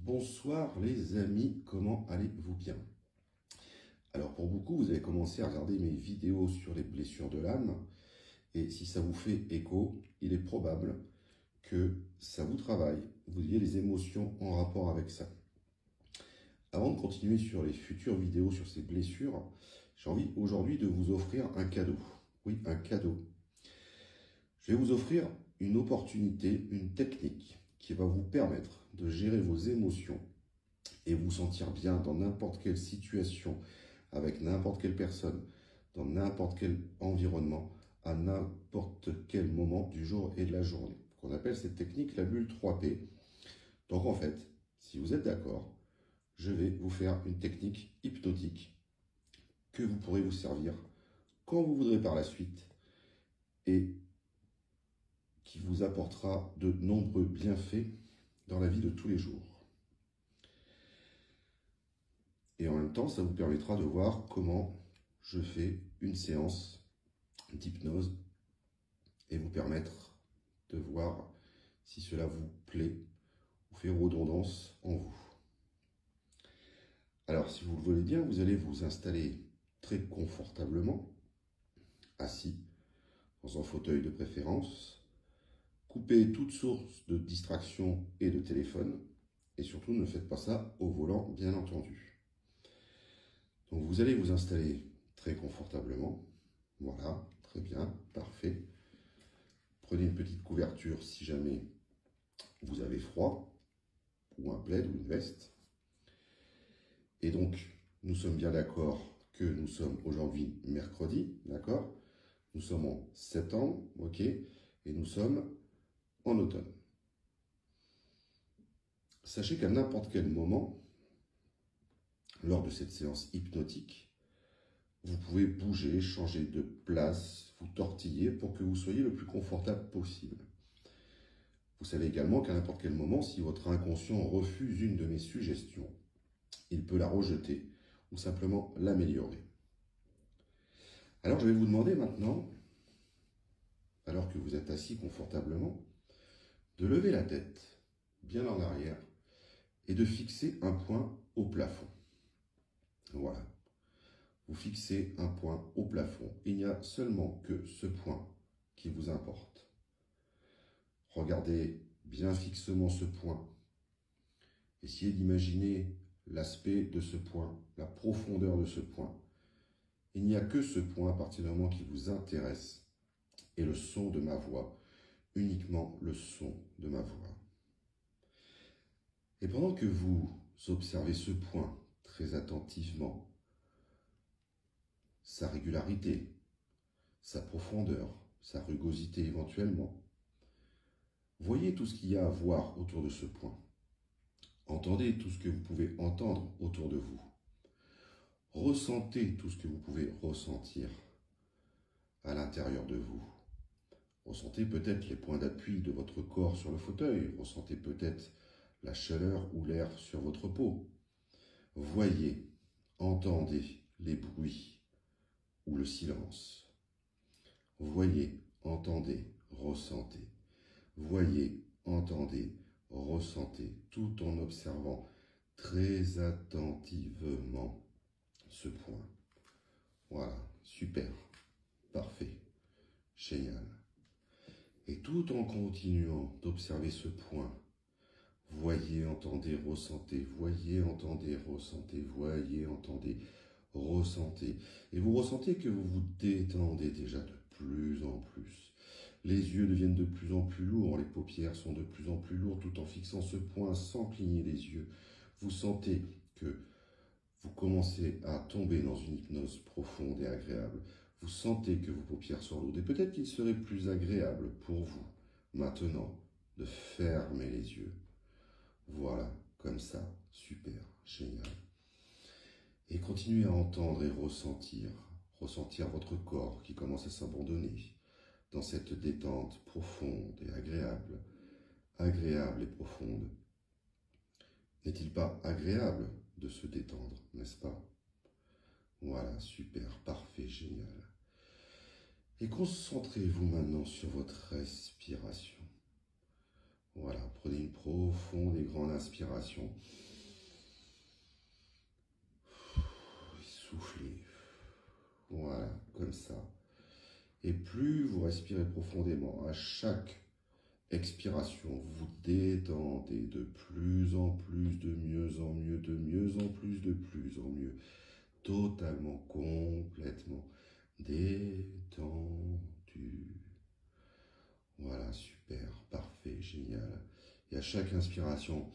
Bonsoir les amis, comment allez-vous bien? Alors pour beaucoup, vous avez commencé à regarder mes vidéos sur les blessures de l'âme, et si ça vous fait écho, il est probable que ça vous travaille, vous ayez des émotions en rapport avec ça. Avant de continuer sur les futures vidéos sur ces blessures, j'ai envie aujourd'hui de vous offrir un cadeau. Oui, un cadeau. Je vais vous offrir une opportunité, une technique qui va vous permettre de gérer vos émotions et vous sentir bien dans n'importe quelle situation, avec n'importe quelle personne, dans n'importe quel environnement, à n'importe quel moment du jour et de la journée. On appelle cette technique la bulle 3P. Donc en fait, si vous êtes d'accord, je vais vous faire une technique hypnotique que vous pourrez vous servir quand vous voudrez par la suite et qui vous apportera de nombreux bienfaits dans la vie de tous les jours. Et en même temps, ça vous permettra de voir comment je fais une séance d'hypnose et vous permettre de voir si cela vous plaît ou fait redondance en vous. Alors, si vous le voulez bien, vous allez vous installer très confortablement, assis, dans un fauteuil de préférence, couper toute source de distraction et de téléphone, et surtout ne faites pas ça au volant, bien entendu. Donc vous allez vous installer très confortablement, voilà, très bien, parfait. Prenez une petite couverture si jamais vous avez froid, ou un plaid ou une veste. Et donc, nous sommes bien d'accord que nous sommes aujourd'hui mercredi, d'accord? Nous sommes en septembre, ok? Et nous sommes en automne. Sachez qu'à n'importe quel moment, lors de cette séance hypnotique, vous pouvez bouger, changer de place, vous tortiller pour que vous soyez le plus confortable possible. Vous savez également qu'à n'importe quel moment, si votre inconscient refuse une de mes suggestions, il peut la rejeter ou simplement l'améliorer. Alors je vais vous demander maintenant, alors que vous êtes assis confortablement, de lever la tête bien en arrière et de fixer un point au plafond. Voilà. Vous fixez un point au plafond. Il n'y a seulement que ce point qui vous importe. Regardez bien fixement ce point. Essayez d'imaginer l'aspect de ce point, la profondeur de ce point. Il n'y a que ce point à partir du moment qui vous intéresse et le son de ma voix, uniquement le son de ma voix. Et pendant que vous observez ce point très attentivement, sa régularité, sa profondeur, sa rugosité éventuellement, voyez tout ce qu'il y a à voir autour de ce point. Entendez tout ce que vous pouvez entendre autour de vous. Ressentez tout ce que vous pouvez ressentir à l'intérieur de vous. Ressentez peut-être les points d'appui de votre corps sur le fauteuil. Ressentez peut-être la chaleur ou l'air sur votre peau. Voyez, entendez les bruits ou le silence. Voyez, entendez, ressentez. Voyez, entendez, ressentez, tout en observant très attentivement ce point. Voilà, super, parfait, génial. Et tout en continuant d'observer ce point, voyez, entendez, ressentez, voyez, entendez, ressentez, voyez, entendez, ressentez. Et vous ressentez que vous vous détendez déjà de plus en plus. Les yeux deviennent de plus en plus lourds, les paupières sont de plus en plus lourdes tout en fixant ce point sans cligner les yeux. Vous sentez que vous commencez à tomber dans une hypnose profonde et agréable. Vous sentez que vos paupières sont lourdes et peut-être qu'il serait plus agréable pour vous maintenant de fermer les yeux. Voilà, comme ça, super, génial. Et continuez à entendre et ressentir votre corps qui commence à s'abandonner dans cette détente profonde et agréable et profonde. N'est-il pas agréable de se détendre, n'est-ce pas? Voilà, super, parfait, génial. Et concentrez-vous maintenant sur votre respiration. Voilà, prenez une profonde et grande inspiration. Soufflez. Voilà, comme ça. Et plus vous respirez profondément, à chaque expiration, vous vous détendez de plus en plus, de mieux en mieux, de mieux en plus, de plus en mieux. Totalement, complètement détendu. Voilà, super, parfait, génial. Et à chaque inspiration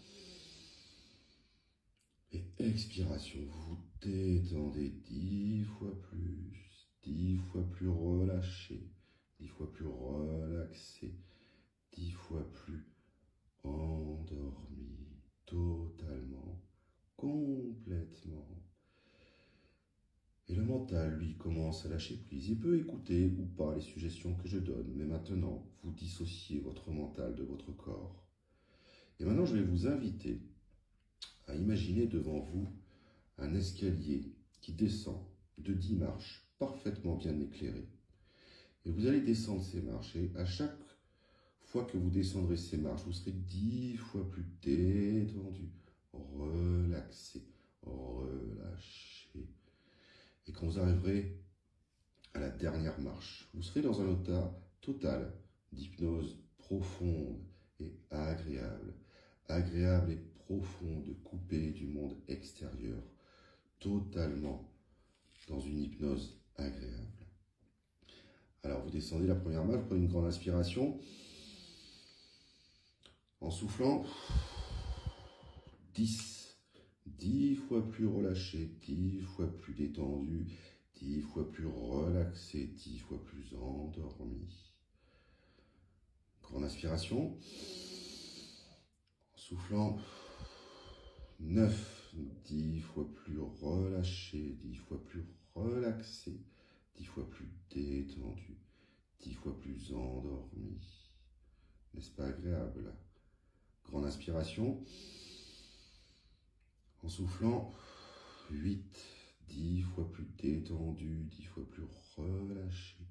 et expiration, vous vous détendez 10 fois plus relâché, 10 fois plus relaxé, 10 fois plus endormi, totalement, complètement. Et le mental, lui, commence à lâcher prise. Il peut écouter ou pas les suggestions que je donne, mais maintenant, vous dissociez votre mental de votre corps. Et maintenant, je vais vous inviter à imaginer devant vous un escalier qui descend de 10 marches, parfaitement bien éclairé. Et vous allez descendre ces marches, et à chaque fois que vous descendrez ces marches, vous serez 10 fois plus détendu, relaxé, relâché. Et quand vous arriverez à la dernière marche, vous serez dans un état total d'hypnose profonde et agréable. Agréable et profonde, coupé du monde extérieur, totalement dans une hypnose agréable. Alors vous descendez la première marche, vous prenez une grande inspiration. En soufflant, 10. 10 fois plus relâché, 10 fois plus détendu, 10 fois plus relaxé, 10 fois plus endormi. Grande inspiration. En soufflant, 9. 10 fois plus relâché, 10 fois plus relaxé, 10 fois plus détendu, 10 fois plus endormi. N'est-ce pas agréable là? Grande inspiration. En soufflant, 8. 10 fois plus détendu, 10 fois plus relâché,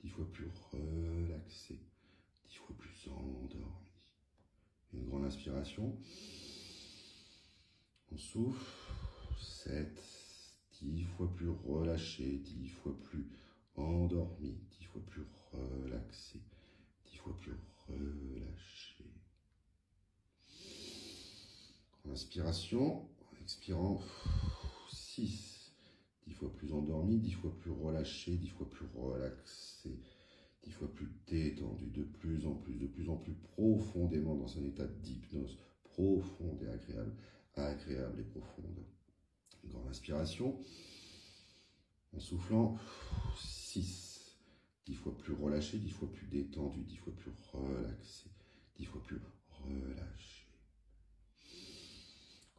10 fois plus relaxé, 10 fois plus endormi. Une grande inspiration. On souffle, 7. 10 fois plus relâché, 10 fois plus endormi, 10 fois plus relaxé, 10 fois plus relâché. Inspiration, en expirant, 6. 10 fois plus endormi, 10 fois plus relâché, 10 fois plus relaxé, 10 fois plus détendu, de plus en plus profondément dans un état d'hypnose profonde et agréable, agréable et profonde. Une grande inspiration, en soufflant, 6. 10 fois plus relâché, 10 fois plus détendu, 10 fois plus relaxé, 10 fois plus relâché.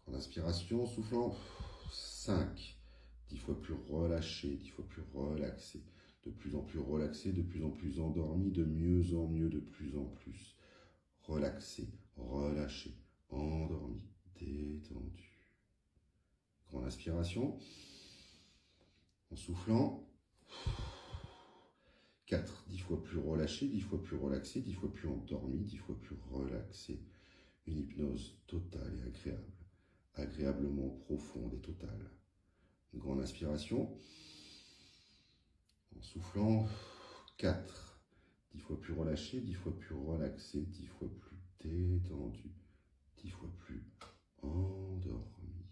Grande inspiration, soufflant, 5. 10 fois plus relâché, 10 fois plus relaxé, de plus en plus relaxé, de plus en plus endormi, de mieux en mieux, de plus en plus relaxé, relâché, endormi, détendu. Grande inspiration, en soufflant, 4. 10 fois plus relâché, 10 fois plus relaxé, 10 fois plus endormi, 10 fois plus relaxé. Une hypnose totale et agréable, agréablement profonde et totale. Une grande inspiration. En soufflant, 4. 10 fois plus relâché, 10 fois plus relaxé, 10 fois plus détendu, 10 fois plus endormi.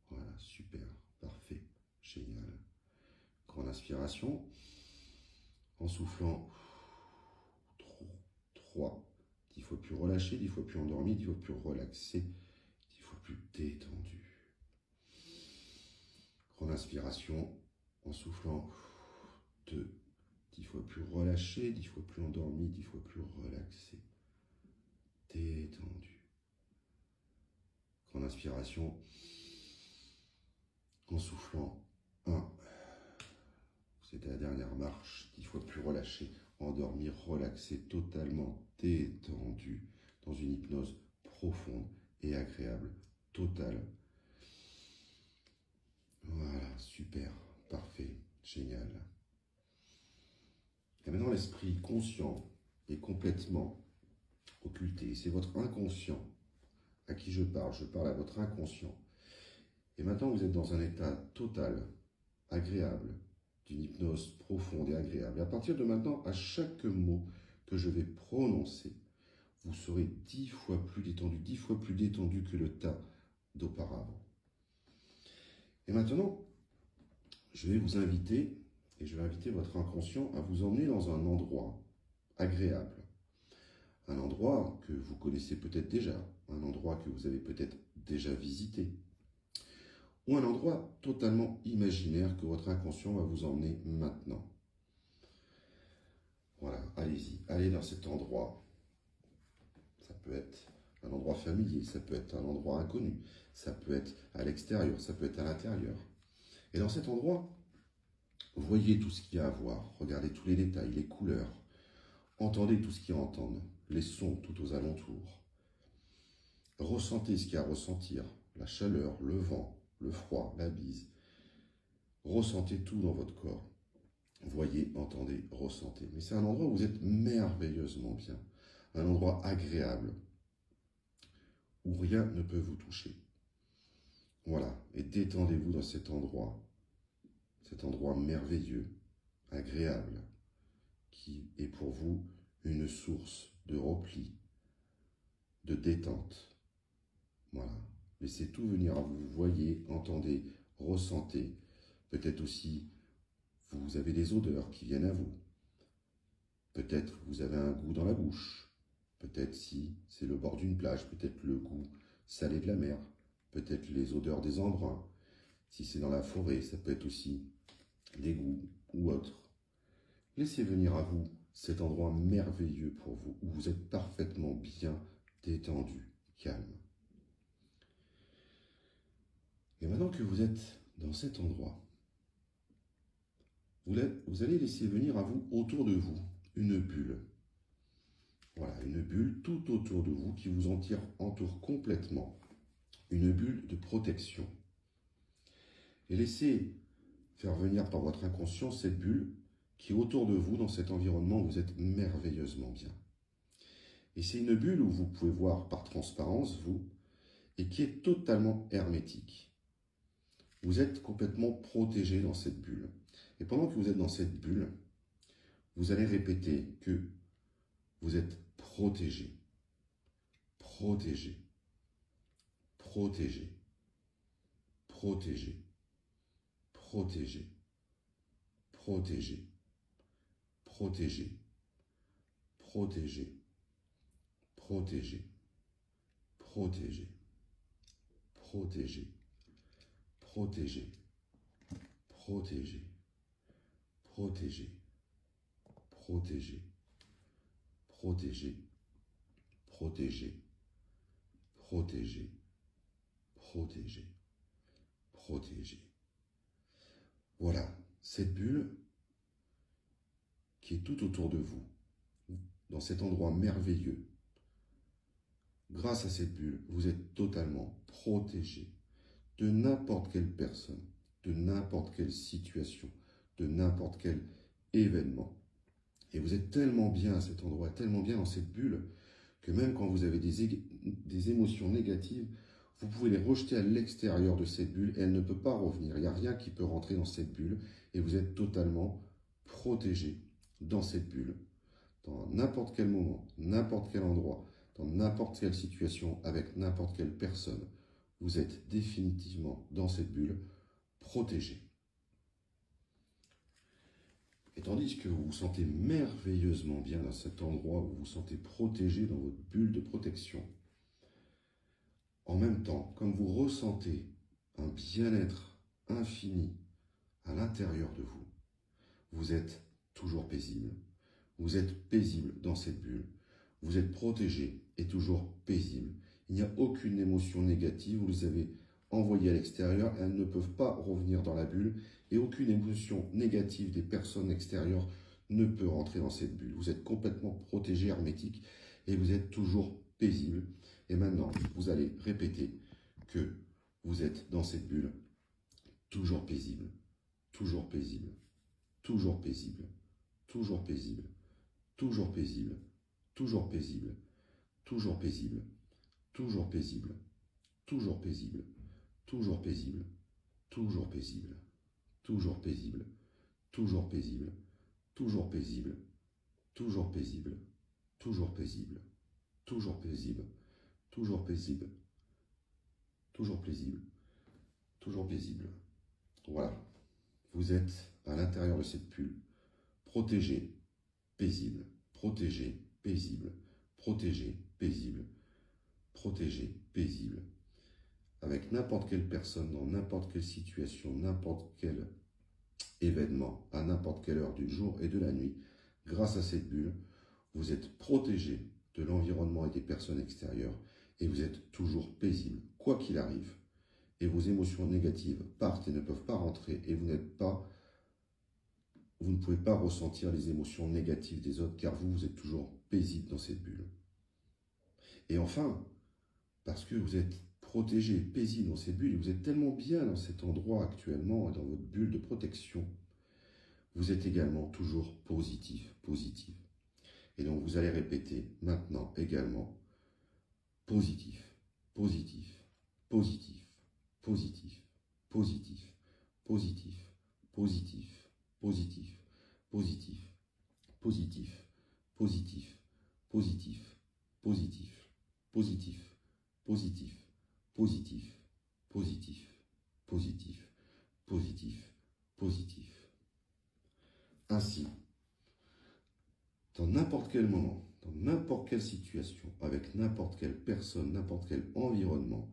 Voilà, super, parfait, génial. Grande inspiration. En soufflant, 3. 10 fois plus relâché, 10 fois plus endormi, 10 fois plus relaxé, 10 fois plus détendu. Grande inspiration. En soufflant, 2. 10 fois plus relâché, 10 fois plus endormi, 10 fois plus relaxé, détendu. Grande inspiration. En soufflant, 1. C'était la dernière marche, 10 fois plus relâché, endormi, relaxé, totalement détendu, dans une hypnose profonde et agréable, totale. Voilà, super, parfait, génial. Et maintenant, l'esprit conscient est complètement occulté. C'est votre inconscient à qui je parle à votre inconscient. Et maintenant, vous êtes dans un état total, agréable, d'une hypnose profonde et agréable. À partir de maintenant, à chaque mot que je vais prononcer, vous serez 10 fois plus détendu que le tas d'auparavant. Et maintenant, je vais vous inviter, et je vais inviter votre inconscient à vous emmener dans un endroit agréable. Un endroit que vous connaissez peut-être déjà, un endroit que vous avez peut-être déjà visité, ou un endroit totalement imaginaire que votre inconscient va vous emmener maintenant. Voilà, allez-y, allez dans cet endroit. Ça peut être un endroit familier, ça peut être un endroit inconnu, ça peut être à l'extérieur, ça peut être à l'intérieur. Et dans cet endroit, voyez tout ce qu'il y a à voir, regardez tous les détails, les couleurs, entendez tout ce qu'il y a à entendre, les sons tout aux alentours. Ressentez ce qu'il y a à ressentir, la chaleur, le vent, le froid, la bise. Ressentez tout dans votre corps. Voyez, entendez, ressentez. Mais c'est un endroit où vous êtes merveilleusement bien. Un endroit agréable, où rien ne peut vous toucher. Voilà, et détendez-vous dans cet endroit merveilleux, agréable, qui est pour vous une source de repli, de détente. Voilà, laissez tout venir à vous, voyez, entendez, ressentez. Peut-être aussi, vous avez des odeurs qui viennent à vous. Peut-être vous avez un goût dans la bouche. Peut-être si c'est le bord d'une plage, peut-être le goût salé de la mer. Peut-être les odeurs des embruns. Si c'est dans la forêt, ça peut être aussi des goûts ou autres. Laissez venir à vous cet endroit merveilleux pour vous, où vous êtes parfaitement bien détendu, calme. Et maintenant que vous êtes dans cet endroit, vous allez laisser venir à vous, autour de vous, une bulle. Voilà, une bulle tout autour de vous qui vous entoure complètement. Une bulle de protection. Et laissez faire venir par votre inconscient cette bulle qui est autour de vous, dans cet environnement où vous êtes merveilleusement bien. Et c'est une bulle où vous pouvez voir par transparence, vous, et qui est totalement hermétique. Vous êtes complètement protégé dans cette bulle. Et pendant que vous êtes dans cette bulle, vous allez répéter que vous êtes protégé, protégé, protégé, protégé, protégé, protégé, protégé, protégé, protégé, protégé, protégé, protégé, protégé, protégé, protégé, protégé, protégé, protégé, protégé, protégé. Voilà, cette bulle qui est tout autour de vous, dans cet endroit merveilleux. Grâce à cette bulle, vous êtes totalement protégé de n'importe quelle personne, de n'importe quelle situation, de n'importe quel événement. Et vous êtes tellement bien à cet endroit, tellement bien dans cette bulle, que même quand vous avez des émotions négatives, vous pouvez les rejeter à l'extérieur de cette bulle et elle ne peut pas revenir. Il n'y a rien qui peut rentrer dans cette bulle et vous êtes totalement protégé dans cette bulle. Dans n'importe quel moment, n'importe quel endroit, dans n'importe quelle situation, avec n'importe quelle personne, vous êtes définitivement dans cette bulle, protégé. Et tandis que vous vous sentez merveilleusement bien dans cet endroit où vous vous sentez protégé dans votre bulle de protection, en même temps, comme vous ressentez un bien-être infini à l'intérieur de vous, vous êtes toujours paisible. Vous êtes paisible dans cette bulle. Vous êtes protégé et toujours paisible. Il n'y a aucune émotion négative. Vous les avez envoyées à l'extérieur. Elles ne peuvent pas revenir dans la bulle. Et aucune émotion négative des personnes extérieures ne peut rentrer dans cette bulle. Vous êtes complètement protégé, hermétique. Et vous êtes toujours paisible. Et maintenant, vous allez répéter que vous êtes dans cette bulle toujours paisible. Toujours paisible. Toujours paisible. Toujours paisible. Toujours paisible, toujours paisible, toujours paisible, toujours paisible, toujours paisible, toujours paisible, toujours paisible, toujours paisible, toujours paisible, toujours paisible, toujours paisible, toujours paisible, toujours paisible, toujours paisible, toujours paisible, toujours paisible. Voilà. Vous êtes à l'intérieur de cette bulle, protégé, paisible, protégé, paisible, protégé, paisible, protégé, paisible. Avec n'importe quelle personne, dans n'importe quelle situation, n'importe quel événement, à n'importe quelle heure du jour et de la nuit, grâce à cette bulle, vous êtes protégé de l'environnement et des personnes extérieures et vous êtes toujours paisible, quoi qu'il arrive. Et vos émotions négatives partent et ne peuvent pas rentrer et vous ne pouvez pas ressentir les émotions négatives des autres car vous êtes toujours paisible dans cette bulle. Et enfin, parce que vous êtes protégé, paisible dans cette bulle, et vous êtes tellement bien dans cet endroit actuellement, dans votre bulle de protection, vous êtes également toujours positif, positive. Et donc vous allez répéter maintenant également positif, positif, positif, positif, positif, positif, positif, positif, positif, positif, positif, positif, positif, positif, positif, positif, positif, positif, positif, positif. Ainsi, dans n'importe quel moment, dans n'importe quelle situation, avec n'importe quelle personne, n'importe quel environnement,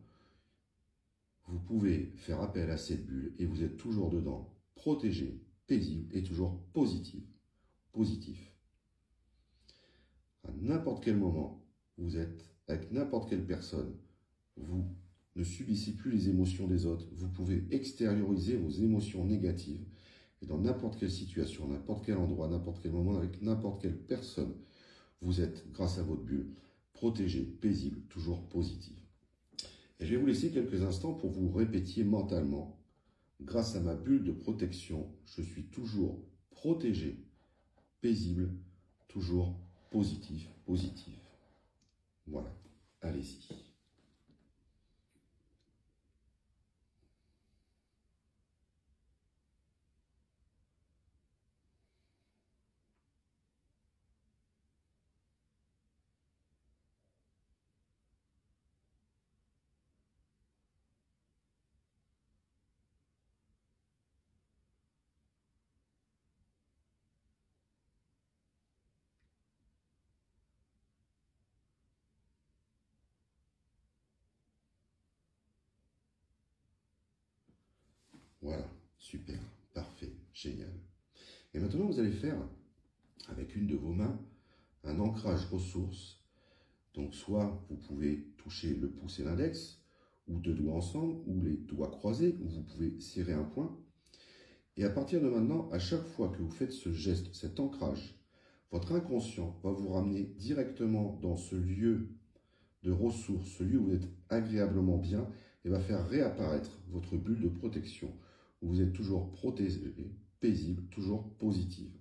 vous pouvez faire appel à cette bulle et vous êtes toujours dedans, protégé, paisible et toujours positif. Positif. À n'importe quel moment, vous êtes avec n'importe quelle personne, vous ne subissez plus les émotions des autres, vous pouvez extérioriser vos émotions négatives et dans n'importe quelle situation, n'importe quel endroit, n'importe quel moment, avec n'importe quelle personne, vous êtes, grâce à votre bulle, protégé, paisible, toujours positif. Et je vais vous laisser quelques instants pour vous répétiez mentalement, grâce à ma bulle de protection, je suis toujours protégé, paisible, toujours positif, positif. Voilà, allez-y. Voilà, super, parfait, génial. Et maintenant, vous allez faire, avec une de vos mains, un ancrage ressources. Donc, soit vous pouvez toucher le pouce et l'index, ou deux doigts ensemble, ou les doigts croisés, ou vous pouvez serrer un point. Et à partir de maintenant, à chaque fois que vous faites ce geste, cet ancrage, votre inconscient va vous ramener directement dans ce lieu de ressources, ce lieu où vous êtes agréablement bien, et va faire réapparaître votre bulle de protection, où vous êtes toujours protégé, paisible, toujours positive.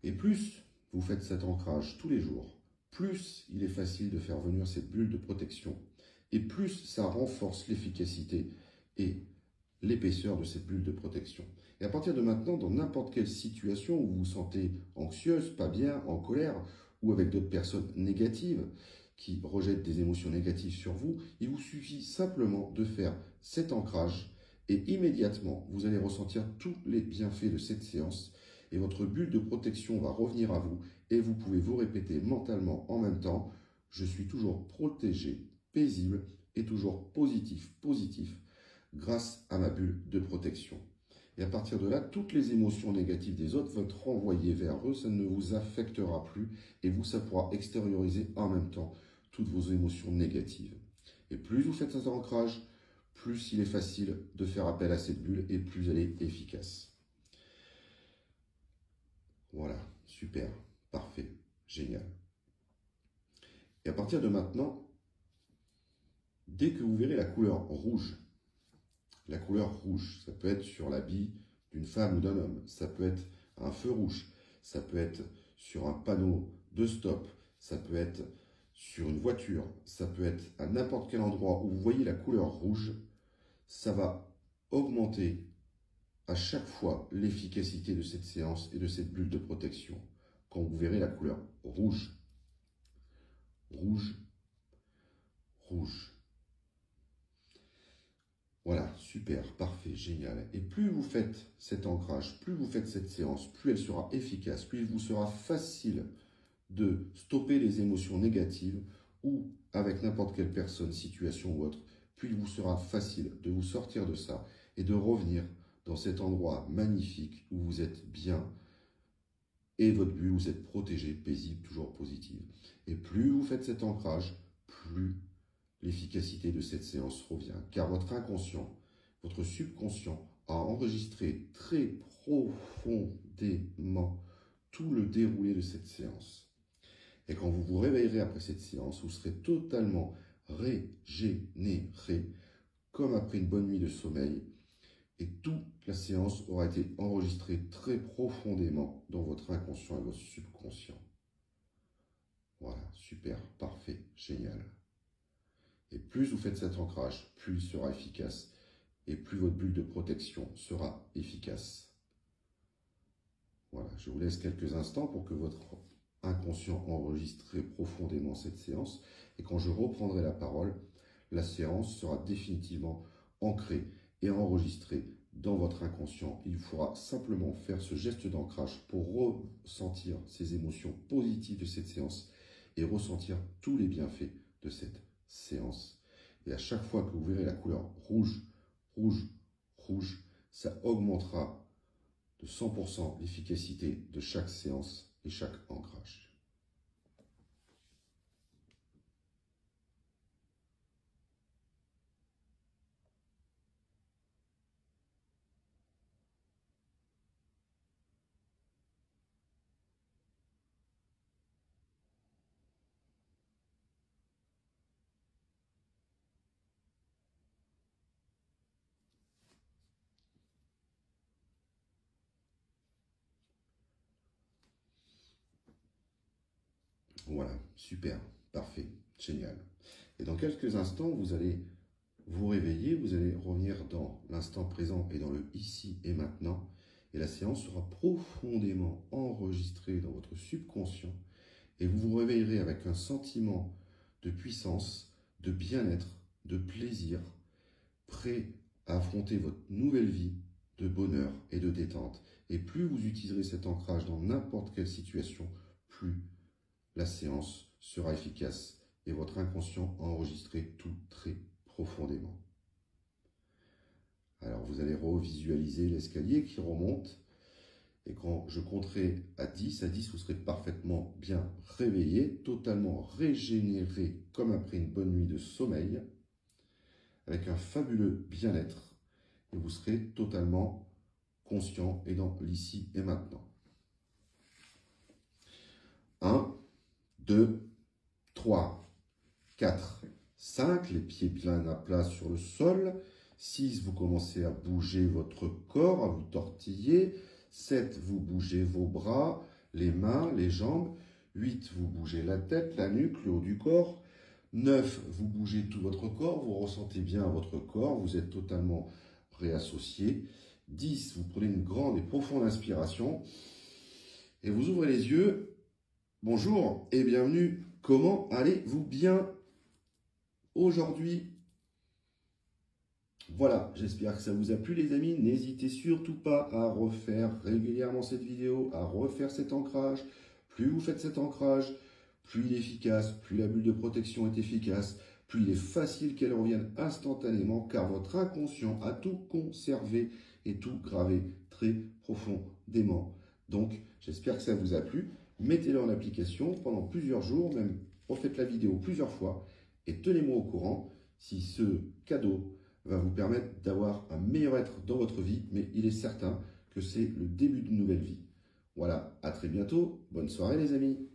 Et plus vous faites cet ancrage tous les jours, plus il est facile de faire venir cette bulle de protection, et plus ça renforce l'efficacité et l'épaisseur de cette bulle de protection. Et à partir de maintenant, dans n'importe quelle situation où vous vous sentez anxieuse, pas bien, en colère, ou avec d'autres personnes négatives qui rejettent des émotions négatives sur vous, il vous suffit simplement de faire cet ancrage et immédiatement, vous allez ressentir tous les bienfaits de cette séance et votre bulle de protection va revenir à vous et vous pouvez vous répéter mentalement en même temps « Je suis toujours protégé, paisible et toujours positif, positif grâce à ma bulle de protection. » Et à partir de là, toutes les émotions négatives des autres vont être renvoyées vers eux, ça ne vous affectera plus et vous, ça pourra extérioriser en même temps toutes vos émotions négatives. Et plus vous faites cet ancrage, plus il est facile de faire appel à cette bulle et plus elle est efficace. Voilà, super, parfait, génial. Et à partir de maintenant, dès que vous verrez la couleur rouge, ça peut être sur l'habit d'une femme ou d'un homme, ça peut être un feu rouge, ça peut être sur un panneau de stop, ça peut être sur une voiture, ça peut être à n'importe quel endroit où vous voyez la couleur rouge, ça va augmenter à chaque fois l'efficacité de cette séance et de cette bulle de protection. Quand vous verrez la couleur rouge, rouge, rouge. Voilà, super, parfait, génial. Et plus vous faites cet ancrage, plus vous faites cette séance, plus elle sera efficace, plus il vous sera facile de stopper les émotions négatives ou avec n'importe quelle personne, situation ou autre, puis il vous sera facile de vous sortir de ça et de revenir dans cet endroit magnifique où vous êtes bien et votre bulle, vous êtes protégé, paisible, toujours positive. Et plus vous faites cet ancrage, plus l'efficacité de cette séance revient, car votre inconscient, votre subconscient a enregistré très profondément tout le déroulé de cette séance. Et quand vous vous réveillerez après cette séance, vous serez totalement régénéré, comme après une bonne nuit de sommeil, et toute la séance aura été enregistrée très profondément dans votre inconscient et votre subconscient. Voilà, super, parfait, génial. Et plus vous faites cet ancrage, plus il sera efficace et plus votre bulle de protection sera efficace. Voilà, je vous laisse quelques instants pour que votre inconscient enregistre profondément cette séance. Et quand je reprendrai la parole, la séance sera définitivement ancrée et enregistrée dans votre inconscient. Il faudra simplement faire ce geste d'ancrage pour ressentir ces émotions positives de cette séance et ressentir tous les bienfaits de cette séance. Et à chaque fois que vous verrez la couleur rouge, rouge, rouge, ça augmentera de 100% l'efficacité de chaque séance et chaque ancrage. Voilà, super, parfait, génial. Et dans quelques instants, vous allez vous réveiller, vous allez revenir dans l'instant présent et dans le ici et maintenant. Et la séance sera profondément enregistrée dans votre subconscient. Et vous vous réveillerez avec un sentiment de puissance, de bien-être, de plaisir, prêt à affronter votre nouvelle vie de bonheur et de détente. Et plus vous utiliserez cet ancrage dans n'importe quelle situation, plus la séance sera efficace et votre inconscient a enregistré tout très profondément. Alors vous allez revisualiser l'escalier qui remonte et quand je compterai à 10 vous serez parfaitement bien réveillé, totalement régénéré comme après une bonne nuit de sommeil avec un fabuleux bien-être et vous serez totalement conscient et dans l'ici et maintenant. 1, 2, 3, 4, 5, les pieds bien à plat sur le sol. 6, vous commencez à bouger votre corps, à vous tortiller. 7, vous bougez vos bras, les mains, les jambes. 8, vous bougez la tête, la nuque, le haut du corps. 9, vous bougez tout votre corps, vous ressentez bien votre corps, vous êtes totalement réassocié. 10, vous prenez une grande et profonde inspiration et vous ouvrez les yeux. Bonjour et bienvenue. Comment allez-vous bien aujourd'hui? Voilà, j'espère que ça vous a plu les amis. N'hésitez surtout pas à refaire régulièrement cette vidéo, à refaire cet ancrage. Plus vous faites cet ancrage, plus il est efficace, plus la bulle de protection est efficace, plus il est facile qu'elle revienne instantanément car votre inconscient a tout conservé et tout gravé très profondément. Donc, j'espère que ça vous a plu. Mettez-le en application pendant plusieurs jours, même refaites la vidéo plusieurs fois et tenez-moi au courant si ce cadeau va vous permettre d'avoir un meilleur être dans votre vie, mais il est certain que c'est le début d'une nouvelle vie. Voilà, à très bientôt, bonne soirée les amis.